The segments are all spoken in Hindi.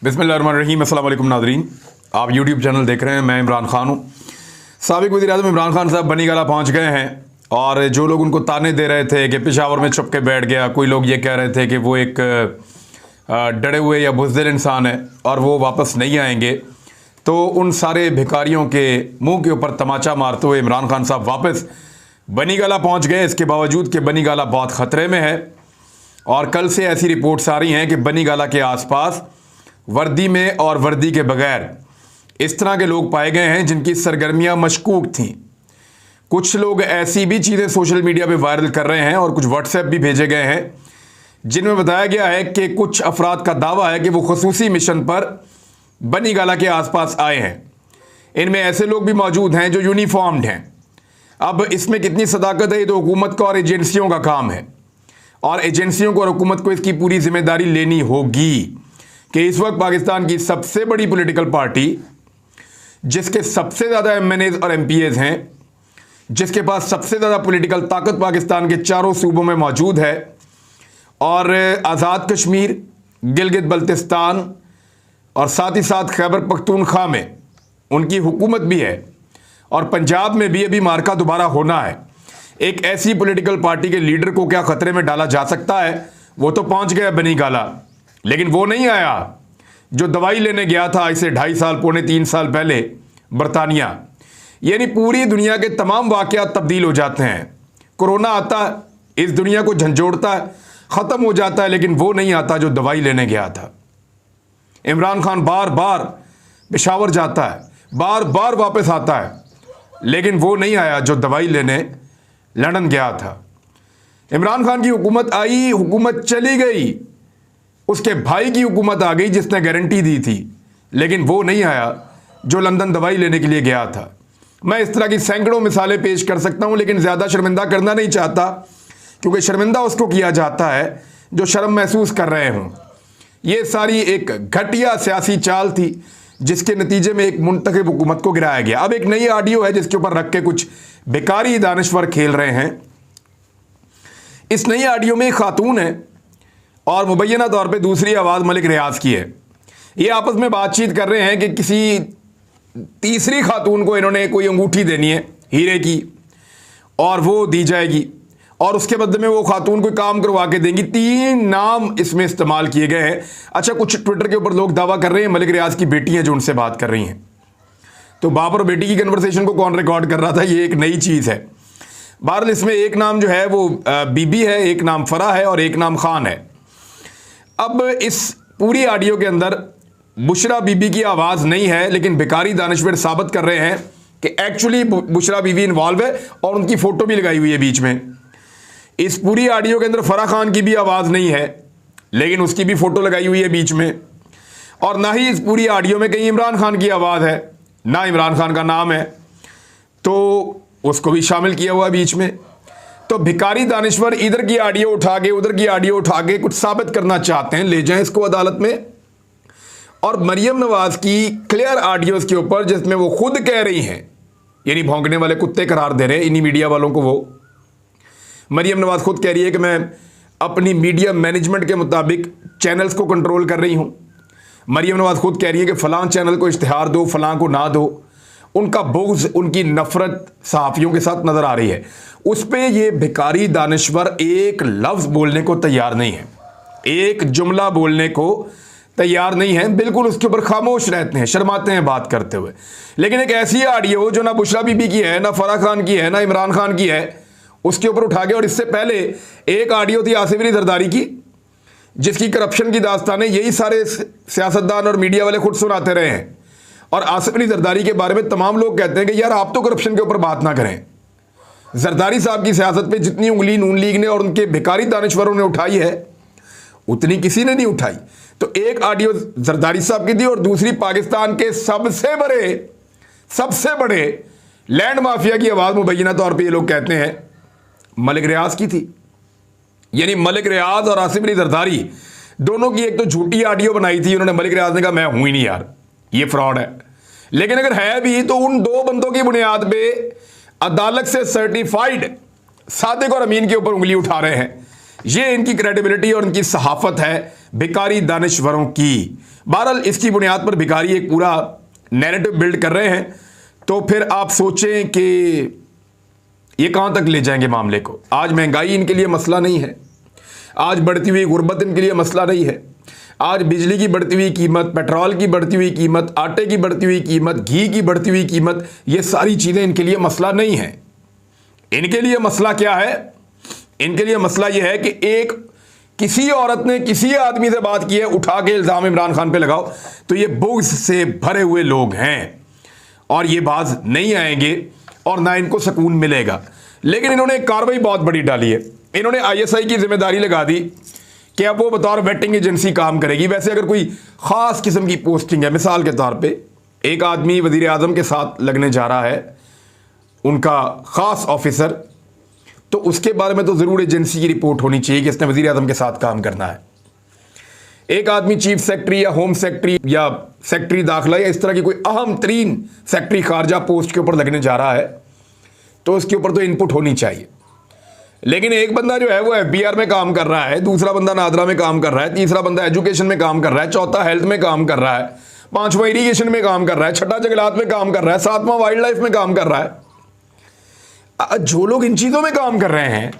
बिस्मिल्लाहिर्रहमानिर्रहीम। अस्सलाम वालेकुम नाज़रीन, आप यूट्यूब चैनल देख रहे हैं। मैं इमरान खान हूँ। साबिक़ वज़ीर-ए-आज़म इमरान खान साहब बनीगाला पहुँच गए हैं और जो लोग उनको ताने दे रहे थे कि पेशावर में छुप के बैठ गया, कोई लोग ये कह रहे थे कि वो एक डरे हुए या बुज़दिल इंसान है और वो वापस नहीं आएंगे, तो उन सारे भिखारियों के मुंह के ऊपर तमाचा मारते हुए इमरान खान साहब वापस बनीगाला पहुँच गए। इसके बावजूद कि बनीगाला बहुत ख़तरे में है और कल से ऐसी रिपोर्ट्स आ रही हैं कि बनीगाला के आसपास वर्दी में और वर्दी के बगैर इस तरह के लोग पाए गए हैं जिनकी सरगर्मियां मशकूक थीं। कुछ लोग ऐसी भी चीज़ें सोशल मीडिया पे वायरल कर रहे हैं और कुछ व्हाट्सएप भी भेजे गए हैं जिनमें बताया गया है कि कुछ अफराद का दावा है कि वो खुसूसी मिशन पर बनीगाला के आसपास आए हैं। इनमें ऐसे लोग भी मौजूद हैं जो यूनिफॉर्म्ड हैं। अब इसमें कितनी सदाकत है, ये तो हुकूमत का और एजेंसियों का काम है और एजेंसियों को और हुकूमत को इसकी पूरी जिम्मेदारी लेनी होगी कि इस वक्त पाकिस्तान की सबसे बड़ी पॉलिटिकल पार्टी, जिसके सबसे ज़्यादा एमएनएज और एमपीएज हैं, जिसके पास सबसे ज़्यादा पॉलिटिकल ताकत पाकिस्तान के चारों सूबों में मौजूद है और आज़ाद कश्मीर, गिलगित बल्तिस्तान और साथ ही साथ खैबर पख्तूनख्वा में उनकी हुकूमत भी है और पंजाब में भी अभी मार्का दोबारा होना है। एक ऐसी पॉलिटिकल पार्टी के लीडर को क्या खतरे में डाला जा सकता है? वो तो पहुंच गया बनीगाला, लेकिन वो नहीं आया जो दवाई लेने गया था इसे 2.5 साल पौने 3 साल पहले बरतानिया। यानी पूरी दुनिया के तमाम वाक़यात तब्दील हो जाते हैं। कोरोना आता है, इस दुनिया को झंझोड़ता है, ख़त्म हो जाता है, लेकिन वो नहीं आता जो दवाई लेने गया था। इमरान खान बार बार पेशावर जाता है, बार बार वापस आता है, लेकिन वो नहीं आया जो दवाई लेने लंदन गया था। इमरान खान की हुकूमत आई, हुकूमत चली गई, उसके भाई की हुकूमत आ गई जिसने गारंटी दी थी, लेकिन वो नहीं आया जो लंदन दवाई लेने के लिए गया था। मैं इस तरह की सैकड़ों मिसालें पेश कर सकता हूं, लेकिन ज़्यादा शर्मिंदा करना नहीं चाहता, क्योंकि शर्मिंदा उसको किया जाता है जो शर्म महसूस कर रहे हों। ये सारी एक घटिया सियासी चाल थी जिसके नतीजे में एक मुंतखब हुकूमत को गिराया गया। अब एक नई ऑडियो है जिसके ऊपर रख के कुछ बेकारी दानिश्वर खेल रहे हैं। इस नई ऑडियो में एक खातून है और मुबैना तौर पे दूसरी आवाज़ मलिक रियाज की है। ये आपस में बातचीत कर रहे हैं कि किसी तीसरी खातून को इन्होंने कोई अंगूठी देनी है हीरे की और वो दी जाएगी और उसके बदले में वो खातून कोई काम करवा के देंगी। 3 नाम इसमें इस्तेमाल किए गए हैं। अच्छा, कुछ ट्विटर के ऊपर लोग दावा कर रहे हैं मलिक रियाज की बेटी हैं जो उनसे बात कर रही हैं। तो बाप और बेटी की कन्वर्सेशन को कौन रिकॉर्ड कर रहा था, ये एक नई चीज़ है। बहरहाल इसमें एक नाम जो है वो बीबी है, एक नाम फरा है और एक नाम खान है। अब इस पूरी ऑडियो के अंदर बुशरा बीबी की आवाज़ नहीं है, लेकिन बेकारी दानिश्वर साबित कर रहे हैं कि एक्चुअली बुशरा बीबी इन्वॉल्व है और उनकी फ़ोटो भी लगाई हुई है बीच में। इस पूरी ऑडियो के अंदर फरा खान की भी आवाज़ नहीं है, लेकिन उसकी भी फ़ोटो लगाई हुई है बीच में। और ना ही इस पूरी ऑडियो में कहीं इमरान खान की आवाज़ है, ना इमरान खान का नाम है, तो उसको भी शामिल किया हुआ बीच में। तो भिखारी दानिश्वर इधर की ऑडियो उठा के उधर की ऑडियो उठा के कुछ साबित करना चाहते हैं, ले जाएं इसको अदालत में। और मरियम नवाज की क्लियर ऑडियोज के ऊपर जिसमें वो खुद कह रही हैं, यानी भौंकने वाले कुत्ते करार दे रहे हैं इन्हीं मीडिया वालों को। वो मरियम नवाज खुद कह रही है कि मैं अपनी मीडिया मैनेजमेंट के मुताबिक चैनल्स को कंट्रोल कर रही हूँ। मरियम नवाज खुद कह रही है कि फ़लाँ चैनल को इश्तिहार दो, फ़लाँ को ना दो। उनका बुग़्ज़, उनकी नफ़रत सहाफ़ियों के साथ नज़र आ रही है। उस पर ये भिखारी दानिश्वर एक लफ्ज़ बोलने को तैयार नहीं है, एक जुमला बोलने को तैयार नहीं है, बिल्कुल उसके ऊपर खामोश रहते हैं, शर्माते हैं बात करते हुए। लेकिन एक ऐसी ऑडियो जो ना बुशरा बीबी की है, ना फराह खान की है, ना इमरान खान की है, उसके ऊपर उठा के, और इससे पहले एक ऑडियो थी आसिफ अली जरदारी की जिसकी करप्शन की दास्तानें यही सारे सियासतदान और मीडिया वाले खुद सुनाते रहे हैं। और आसिफ अली जरदारी के बारे में तमाम लोग कहते हैं कि यार आप तो करप्शन के ऊपर बात ना करें। जरदारी साहब की सियासत पे जितनी उंगली नून लीग ने और उनके भिखारी दानिश्वरों ने उठाई है उतनी किसी ने नहीं उठाई। तो एक ऑडियो जरदारी साहब की थी और दूसरी पाकिस्तान के सबसे बड़े लैंड माफिया की आवाज़ मुबैना तौर पर ये लोग कहते हैं मलिक रियाज की थी। यानी मलिक रियाज और आसिफ अली जरदारी दोनों की एक तो झूठी ऑडियो बनाई थी उन्होंने। मलिक रियाज ने कहा मैं हूं ही नहीं यार, ये फ्रॉड है। लेकिन अगर है भी तो उन 2 बंदों की बुनियाद पे अदालत से सर्टिफाइड सादिक और अमीन के ऊपर उंगली उठा रहे हैं। ये इनकी क्रेडिबिलिटी और इनकी सहाफत है भिखारी दानिश्वरों की। बहरहाल इसकी बुनियाद पर भिखारी एक पूरा नैरेटिव बिल्ड कर रहे हैं, तो फिर आप सोचें कि ये कहां तक ले जाएंगे मामले को। आज महंगाई इनके लिए मसला नहीं है, आज बढ़ती हुई गुर्बत इनके लिए मसला नहीं है, आज बिजली की बढ़ती हुई कीमत, पेट्रोल की बढ़ती हुई कीमत, आटे की बढ़ती हुई कीमत, घी की बढ़ती हुई कीमत, ये सारी चीज़ें इनके लिए मसला नहीं है। इनके लिए मसला क्या है? इनके लिए मसला यह है कि एक किसी औरत ने किसी आदमी से बात की है, उठा के इल्ज़ाम इमरान खान पे लगाओ, तो ये बुग़्ज़ से भरे हुए लोग हैं और ये बाज नहीं आएंगे और ना इनको सुकून मिलेगा। लेकिन इन्होंने एक कार्रवाई बहुत बड़ी डाली है। इन्होंने आईएसआई की जिम्मेदारी लगा दी कि अब वो बतौर वेटिंग एजेंसी काम करेगी। वैसे अगर कोई ख़ास किस्म की पोस्टिंग है, मिसाल के तौर पे एक आदमी वज़ीर आज़म के साथ लगने जा रहा है, उनका ख़ास ऑफिसर, तो उसके बारे में तो ज़रूर एजेंसी की रिपोर्ट होनी चाहिए कि इसने वज़ीर आज़म के साथ काम करना है। एक आदमी चीफ सेक्रेटरी या होम सेक्रेटरी या सेक्रेटरी दाखिला या इस तरह की कोई अहम तरीन सेक्रेटरी खारजा पोस्ट के ऊपर लगने जा रहा है, तो उसके ऊपर तो इनपुट होनी चाहिए। लेकिन एक बंदा जो है वो एफबीआर में काम कर रहा है, दूसरा बंदा नादरा में काम कर रहा है, तीसरा बंदा एजुकेशन में काम कर रहा है, चौथा हेल्थ में काम कर रहा है, पांचवा इरीगेशन में काम कर रहा है, छठा जंगलात में काम कर रहा है, सातवां वाइल्ड लाइफ में काम कर रहा है। जो लोग इन चीज़ों में काम कर रहे हैं,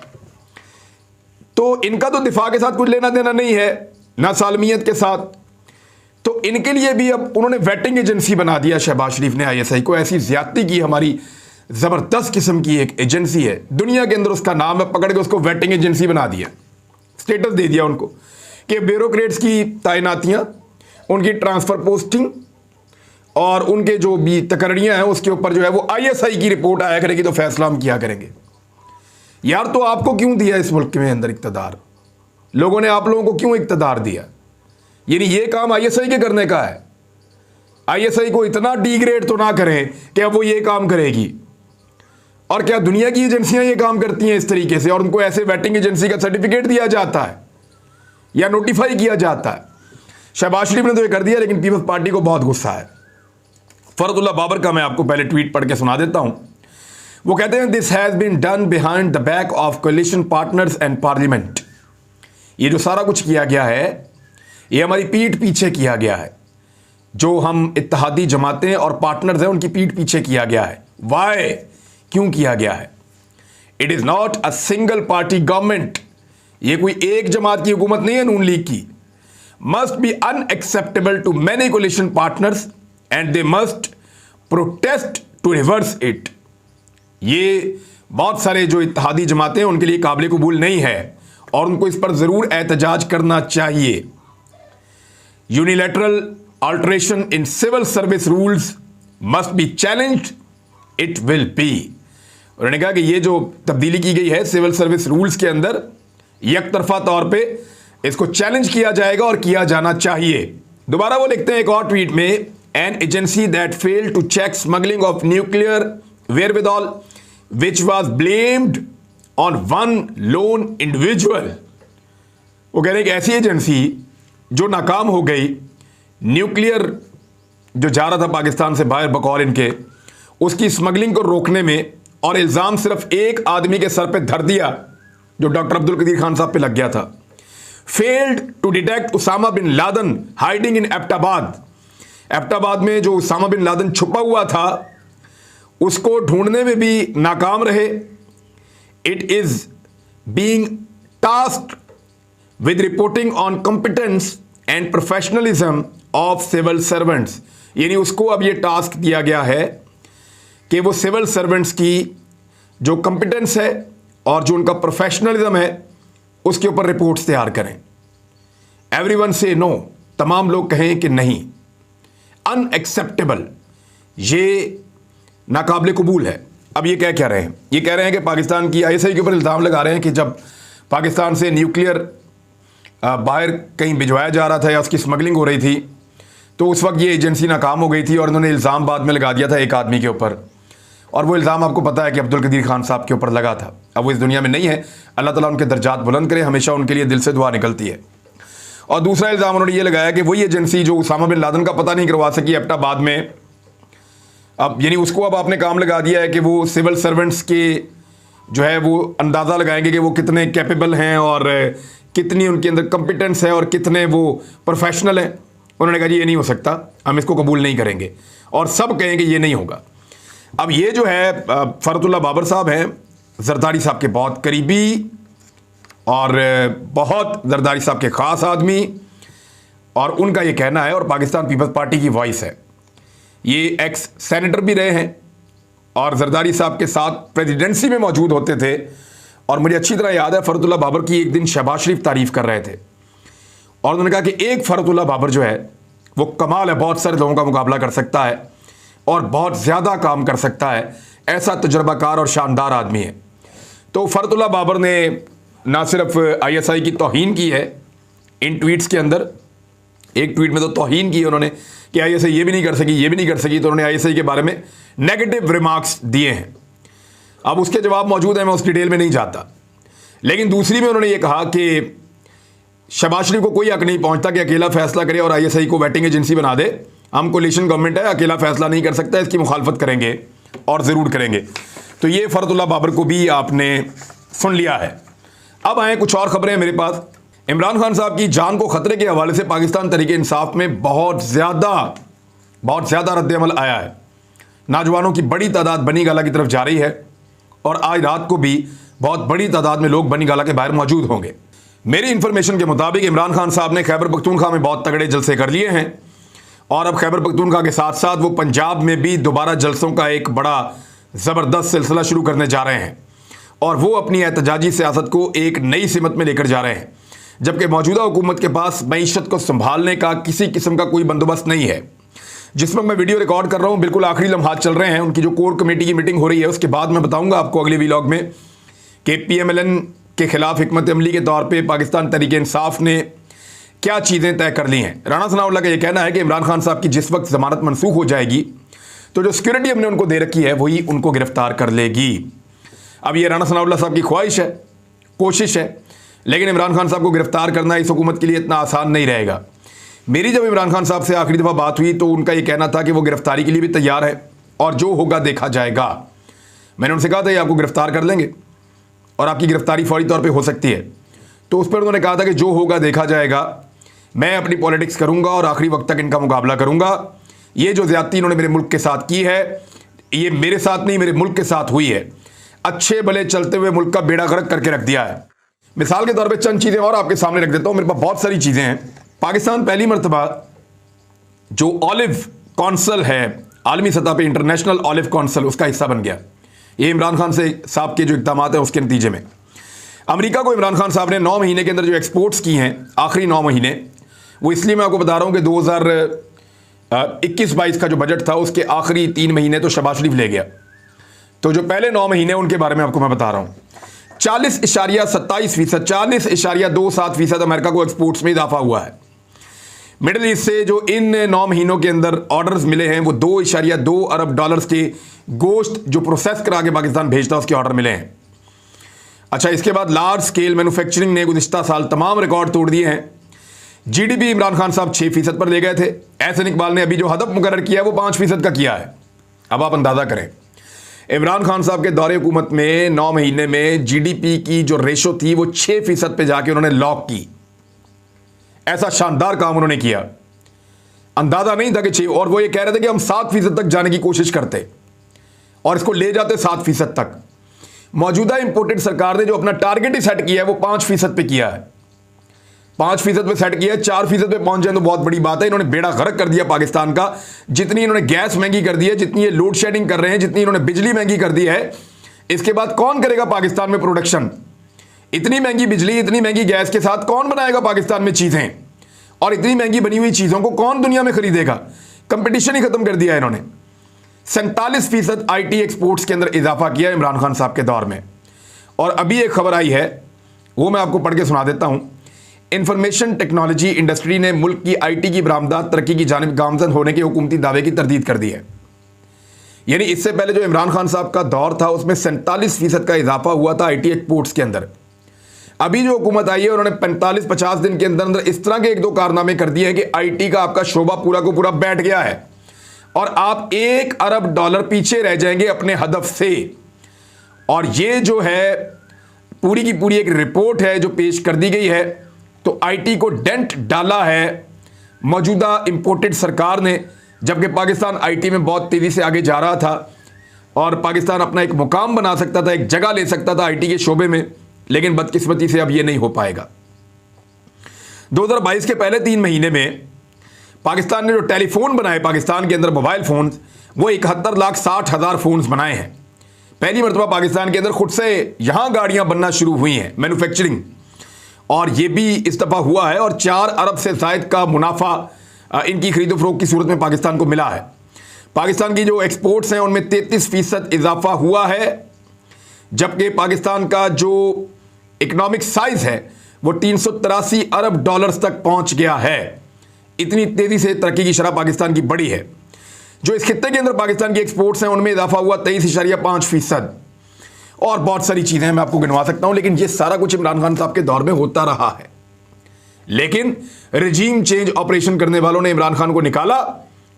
तो इनका तो दिफा के साथ कुछ लेना देना नहीं है, ना सालमियत के साथ। तो इनके लिए भी अब उन्होंने वेटिंग एजेंसी बना दिया शहबाज शरीफ ने आईएसआई को। ऐसी ज्यादती की, हमारी ज़बरदस्त किस्म की एक एजेंसी है दुनिया के अंदर, उसका नाम है, पकड़ के उसको वेटिंग एजेंसी बना दिया, स्टेटस दे दिया उनको कि ब्यूरोक्रेट्स की तैनातियां, उनकी ट्रांसफ़र पोस्टिंग और उनके जो भी तकर्रियाँ हैं उसके ऊपर जो है वो आईएसआई की रिपोर्ट आया करेगी, तो फैसला हम किया करेंगे। यार तो आपको क्यों दिया इस मुल्क में अंदर इक़्तिदार? लोगों ने आप लोगों को क्यों इक़्तिदार दिया? यानी ये काम आईएसआई के करने का है। आईएसआई को इतना डिग्रेड तो ना करें कि अब वो ये काम करेगी। और क्या दुनिया की एजेंसियां ये काम करती हैं इस तरीके से, और उनको ऐसे वेटिंग एजेंसी का सर्टिफिकेट दिया जाता है या नोटिफाई किया जाता है? शहबाज शरीफ ने तो ये कर दिया, लेकिन पीपल्स पार्टी को बहुत गुस्सा है। फरदुल्ला बाबर का मैं आपको पहले ट्वीट पढ़ के सुना देता हूं। वो कहते हैं, this has been done behind the back of coalition partners and parliament. ये जो सारा कुछ किया गया है, ये हमारी पीठ पीछे किया गया है। जो हम इत्तेहादी जमातें और पार्टनर्स हैं, उनकी पीठ पीछे किया गया है। वाई? क्यों किया गया है? It is not a single party government. ये कोई एक जमात की हुकूमत नहीं है नून लीग की। Must be unacceptable to many coalition partners and they must protest to reverse it. ये बहुत सारे जो इत्तेहादी जमातें हैं उनके लिए काबिल कबूल नहीं है और उनको इस पर ज़रूर एहतजाज करना चाहिए। Unilateral alteration in civil service rules must be challenged, it will be. उन्होंने कहा कि ये जो तब्दीली की गई है सिविल सर्विस रूल्स के अंदर, एक तरफा तौर पे इसको चैलेंज किया जाएगा और किया जाना चाहिए। दोबारा वो लिखते हैं एक और ट्वीट में, an agency that failed to check smuggling of nuclear wherewithal which was blamed on one lone individual. वो कह रहे हैं कि ऐसी एजेंसी जो नाकाम हो गई न्यूक्लियर जो जा रहा था पाकिस्तान से बाहर बकौल इनके, उसकी स्मगलिंग को रोकने में, और इल्ज़ाम सिर्फ एक आदमी के सर पे धर दिया जो डॉक्टर अब्दुल कदीर खान साहब पे लग गया था। Failed to detect Osama bin Laden hiding in Abbottabad. Abbottabad में जो उसामा बिन लादन छुपा हुआ था उसको ढूंढने में भी नाकाम रहे। It is being tasked with reporting on competence and professionalism of civil servants. यानी उसको अब ये टास्क दिया गया है कि वो सिविल सर्वेंट्स की जो कॉम्पिटेंस है और जो उनका प्रोफेशनलिज्म है उसके ऊपर रिपोर्ट्स तैयार करें। एवरीवन से नो, तमाम लोग कहें कि नहीं। अनएक्सेप्टेबल, ये नाकाबिल कबूल है। अब ये क्या रहे हैं? ये कह रहे हैं कि पाकिस्तान की आईएसआई के ऊपर इल्ज़ाम लगा रहे हैं कि जब पाकिस्तान से न्यूक्लियर बाहर कहीं भिजवाया जा रहा था या उसकी स्मगलिंग हो रही थी, तो उस वक्त ये एजेंसी नाकाम हो गई थी और उन्होंने इल्ज़ाम बाद में लगा दिया था एक आदमी के ऊपर, और वो इल्ज़ाम आपको पता है कि अब्दुल कदीर खान साहब के ऊपर लगा था। अब वो इस दुनिया में नहीं है, अल्लाह ताला उनके दर्जात बुलंद करे, हमेशा उनके लिए दिल से दुआ निकलती है। और दूसरा इल्ज़ाम उन्होंने ये लगाया कि वही एजेंसी जो उसामा बिन लादन का पता नहीं करवा सकी एबटाबाद में, अब यानी उसको अब आपने काम लगा दिया है कि वो सिविल सर्वेंट्स के जो है वो अंदाज़ा लगाएंगे कि वो कितने कैपेबल हैं और कितनी उनके अंदर कॉम्पिटेंस है और कितने वो प्रोफेशनल हैं। उन्होंने कहा जी ये नहीं हो सकता, हम इसको कबूल नहीं करेंगे, और सब कहेंगे ये नहीं होगा। अब ये जो है फरतुल्लाह बाबर साहब हैं जरदारी साहब के बहुत करीबी और बहुत जरदारी साहब के ख़ास आदमी, और उनका ये कहना है, और पाकिस्तान पीपल्स पार्टी की वॉइस है। ये एक्स सेनेटर भी रहे हैं और जरदारी साहब के साथ प्रेसिडेंसी में मौजूद होते थे, और मुझे अच्छी तरह याद है फरतुल्लाह बाबर की एक दिन शहबाज शरीफ तारीफ़ कर रहे थे, और उन्होंने कहा कि एक फरतुल्लाह बाबर जो है वो कमाल है, बहुत सारे लोगों का मुकाबला कर सकता है और बहुत ज़्यादा काम कर सकता है, ऐसा तजुर्बाकार और शानदार आदमी है। तो फरतुल्लाह बाबर ने ना सिर्फ ISI की तौहीन की है इन ट्वीट्स के अंदर, एक ट्वीट में तो तौहीन की उन्होंने कि ISI ये भी नहीं कर सकी, ये भी नहीं कर सकी, तो उन्होंने ISI के बारे में नेगेटिव रिमार्क्स दिए हैं। अब उसके जवाब मौजूद हैं, मैं उस डिटेल में नहीं जाता। लेकिन दूसरी में उन्होंने ये कहा कि शहबाज शरीफ को कोई हक नहीं पहुंचता कि अकेला फैसला करे और ISI को वेटिंग एजेंसी बना दे। हम कोलिशन गवर्नमेंट है, अकेला फैसला नहीं कर सकता, इसकी मुखालफत करेंगे और ज़रूर करेंगे। तो ये फरतुल्लाह बाबर को भी आपने सुन लिया है। अब आए कुछ और खबरें मेरे पास। इमरान खान साहब की जान को खतरे के हवाले से पाकिस्तान तहरीक इंसाफ में बहुत ज़्यादा रद्द-ए-अमल आया है। नौजवानों की बड़ी तादाद बनी गाला की तरफ जा रही है, और आज रात को भी बहुत बड़ी तादाद में लोग बनी गाला के बाहर मौजूद होंगे। मेरी इंफॉर्मेशन के मुताबिक इमरान खान साहब ने खैबर पख्तूनख्वा में बहुत तगड़े जलसे कर लिए हैं, और अब खैबर पख्तूनख्वा के साथ साथ वो पंजाब में भी दोबारा जलसों का एक बड़ा ज़बरदस्त सिलसिला शुरू करने जा रहे हैं, और वो अपनी एहतजाजी सियासत को एक नई सिमत में लेकर जा रहे हैं। जबकि मौजूदा हुकूमत के पास मईशत को संभालने का किसी किस्म का कोई बंदोबस्त नहीं है। जिस वक्त मैं वीडियो रिकॉर्ड कर रहा हूँ बिल्कुल आखिरी लम्हात चल रहे हैं, उनकी जो कोर कमेटी की मीटिंग हो रही है, उसके बाद मैं बताऊंगा आपको अगले व्लॉग में कि PMLN के खिलाफ हिकमत अमली के तौर पे पाकिस्तान तहरीक इंसाफ ने क्या चीज़ें तय कर ली हैं। राणा सनाउल्लाह का यह कहना है कि इमरान खान साहब की जिस वक्त ज़मानत मनसूख हो जाएगी तो जो सिक्योरिटी हमने उनको दे रखी है वही उनको गिरफ्तार कर लेगी। अब ये राणा सनाउल्लाह साहब की ख्वाहिश है, कोशिश है, लेकिन इमरान खान साहब को गिरफ्तार करना इस हुकूमत के लिए इतना आसान नहीं रहेगा। मेरी जब इमरान खान साहब से आखिरी दफ़ा बात हुई तो उनका ये कहना था कि वो गिरफ्तारी के लिए भी तैयार है और जो होगा देखा जाएगा। मैंने उनसे कहा था ये आपको गिरफ्तार कर लेंगे और आपकी गिरफ्तारी फौरी तौर पे हो सकती है, तो उस पर उन्होंने कहा था कि जो होगा देखा जाएगा, मैं अपनी पॉलिटिक्स करूंगा और आखिरी वक्त तक इनका मुकाबला करूंगा। ये जो ज़्यादती इन्होंने मेरे मुल्क के साथ की है, ये मेरे साथ नहीं मेरे मुल्क के साथ हुई है। अच्छे भले चलते हुए मुल्क का बेड़ा गर्क करके रख दिया है। मिसाल के तौर पर चंद चीज़ें और आपके सामने रख देता हूँ, मेरे पास बहुत सारी चीज़ें हैं। पाकिस्तान पहली मरतबा जो ऑलिव कौंसल है आलमी सतह पे, इंटरनेशनल ऑलिव कौंसल, उसका हिस्सा बन गया। ये इमरान खान से साहब के जो इक़दाम हैं उसके नतीजे में अमेरिका को इमरान खान साहब ने 9 महीने के अंदर जो एक्सपोर्ट्स की हैं, आखिरी 9 महीने, वो इसलिए मैं आपको बता रहा हूँ कि 2021-22 का जो बजट था उसके आखिरी 3 महीने तो शहबाज शरीफ ले गया, तो जो पहले 9 महीने उनके बारे में आपको मैं बता रहा हूँ। 40.27%, 40.27% अमेरिका को एक्सपोर्ट्स में इजाफा हुआ है। मिडिल ईस्ट से जो इन 9 महीनों के अंदर ऑर्डर्स मिले हैं वो $2.2 अरब के गोश्त जो प्रोसेस करा के पाकिस्तान भेजता है उसके ऑर्डर मिले हैं। अच्छा, इसके बाद लार्ज स्केल मैन्युफैक्चरिंग ने गुज़िश्ता साल तमाम रिकॉर्ड तोड़ दिए हैं। GDP इमरान खान साहब 6% पर ले गए थे। एहसन इकबाल ने अभी जो हदफ मुकर्रर किया है वो 5% का किया है। अब आप अंदाज़ा करें, इमरान खान साहब के दौरे हुकूमत में 9 महीने में GDP की जो रेशो थी वो 6% पे जाके उन्होंने लॉक की। ऐसा शानदार काम उन्होंने किया, अंदाज़ा नहीं था कि 6, और वो ये कह रहे थे कि हम 7% तक जाने की कोशिश करते और इसको ले जाते 7% तक। मौजूदा इंपोर्टेड सरकार ने जो अपना टारगेट ही सेट किया है वो 5% पे किया है, 5% पे सेट किया है। 4% पे पहुंच जाए तो बहुत बड़ी बात है। इन्होंने बेड़ा गर्क कर दिया पाकिस्तान का। जितनी इन्होंने गैस महंगी कर दी है, जितनी ये लोड शेडिंग कर रहे हैं, जितनी इन्होंने बिजली महंगी कर दी है, इसके बाद कौन करेगा पाकिस्तान में प्रोडक्शन? इतनी महंगी बिजली, इतनी महंगी गैस के साथ कौन बनाएगा पाकिस्तान में चीज़ें? और इतनी महंगी बनी हुई चीज़ों को कौन दुनिया में खरीदेगा? कंपटीशन ही खत्म कर दिया है इन्होंने। 47% IT एक्सपोर्ट्स के अंदर इजाफा किया इमरान खान साहब के दौर में। और अभी एक खबर आई है, वो मैं आपको पढ़ के सुना देता हूँ। इंफॉर्मेशन टेक्नोलॉजी इंडस्ट्री ने मुल्क की IT की बरामदात तरक्की की जानिब गामजन होने के हुकूमती दावे की तरदीद कर दी है। यानी इससे पहले जो इमरान खान साहब का दौर था उसमें 47% का इजाफा हुआ था IT एक्सपोर्ट्स के अंदर। अभी जो हुकूमत आई है उन्होंने 45-50 दिन के अंदर अंदर इस तरह के 1-2 कारनामे कर दिए हैं कि IT का आपका शोबा पूरा को पूरा बैठ गया है और आप $1 अरब पीछे रह जाएंगे अपने हदफ से। और ये जो है पूरी की पूरी एक रिपोर्ट है जो पेश कर दी गई है तो आईटी को डेंट डाला है मौजूदा इंपोर्टेड सरकार ने, जबकि पाकिस्तान आईटी में बहुत तेजी से आगे जा रहा था और पाकिस्तान अपना एक मुकाम बना सकता था, एक जगह ले सकता था आईटी के शोबे में, लेकिन बदकिस्मती से अब यह नहीं हो पाएगा। 2022 के पहले 3 महीने में पाकिस्तान ने जो टेलीफोन बनाए, पाकिस्तान के अंदर मोबाइल फोन, वो 71,60,000 फोन्स बनाए हैं। पहली मरतबा पाकिस्तान के अंदर खुद से यहां गाड़ियां बनना शुरू हुई हैं, मैन्युफैक्चरिंग, और ये भी इस दफा हुआ है। और 4 अरब से जायद का मुनाफा इनकी खरीदो फरोख्त की सूरत में पाकिस्तान को मिला है। पाकिस्तान की जो एक्सपोर्ट्स हैं उनमें 33% इजाफा हुआ है, जबकि पाकिस्तान का जो इकोनॉमिक साइज है वो 383 अरब डॉलर्स तक पहुंच गया है। इतनी तेजी से तरक्की की शरह पाकिस्तान की बढ़ी है। जो इस खित्ते के अंदर पाकिस्तान की एक्सपोर्ट्स हैं उनमें इजाफा हुआ 23.5%। और बहुत सारी चीजें मैं आपको गिनवा सकता हूं, लेकिन ये सारा कुछ इमरान खान साहब के दौर में होता रहा है। लेकिन रजीम चेंज ऑपरेशन करने वालों ने इमरान खान को निकाला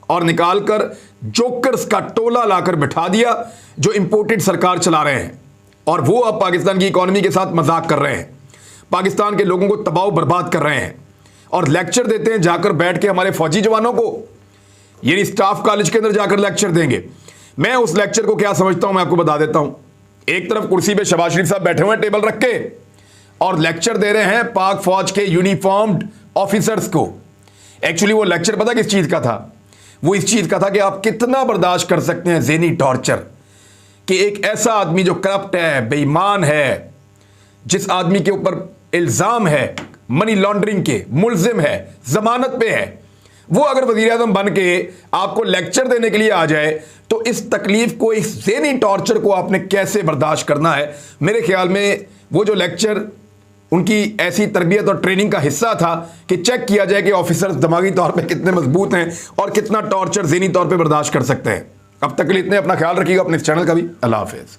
और निकालकर जोकर्स का टोला लाकर बिठा दिया जो इंपोर्टेड सरकार चला रहे हैं, और वो अब पाकिस्तान की इकोनॉमी के साथ मजाक कर रहे हैं, पाकिस्तान के लोगों को तबाह बर्बाद कर रहे हैं और लेक्चर देते हैं जाकर बैठ के हमारे फौजी जवानों को। यानी स्टाफ कॉलेज के अंदर जाकर लेक्चर देंगे। मैं उस लेक्चर को क्या समझता हूं मैं आपको बता देता हूं। एक तरफ कुर्सी पे शहबाज शरीफ साहब बैठे हुए हैं टेबल रख के और लेक्चर दे रहे हैं पाक फौज के यूनिफॉर्म्ड ऑफिसर्स को। एक्चुअली वो लेक्चर पता किस चीज का था? वो इस चीज का था कि आप कितना बर्दाश्त कर सकते हैं ज़हनी टॉर्चर, कि एक ऐसा आदमी जो करप्ट है, बेईमान है, जिस आदमी के ऊपर इल्जाम है मनी लॉन्ड्रिंग के, मुलजिम है, जमानत पे है, वो अगर वजीर आज़म बन के आपको लेक्चर देने के लिए आ जाए तो इस तकलीफ को, इस ज़हनी टॉर्चर को आपने कैसे बर्दाश्त करना है। मेरे ख्याल में वो जो लेक्चर उनकी ऐसी तरबियत और ट्रेनिंग का हिस्सा था कि चेक किया जाए कि ऑफिसर्स दिमागी तौर पे कितने मजबूत हैं और कितना टॉर्चर ज़हनी तौर पे बर्दाश्त कर सकते हैं। अब तक के लिए इतने, अपना ख्याल रखिएगा, अपने इस चैनल का भी। अल्लाह हाफिज़।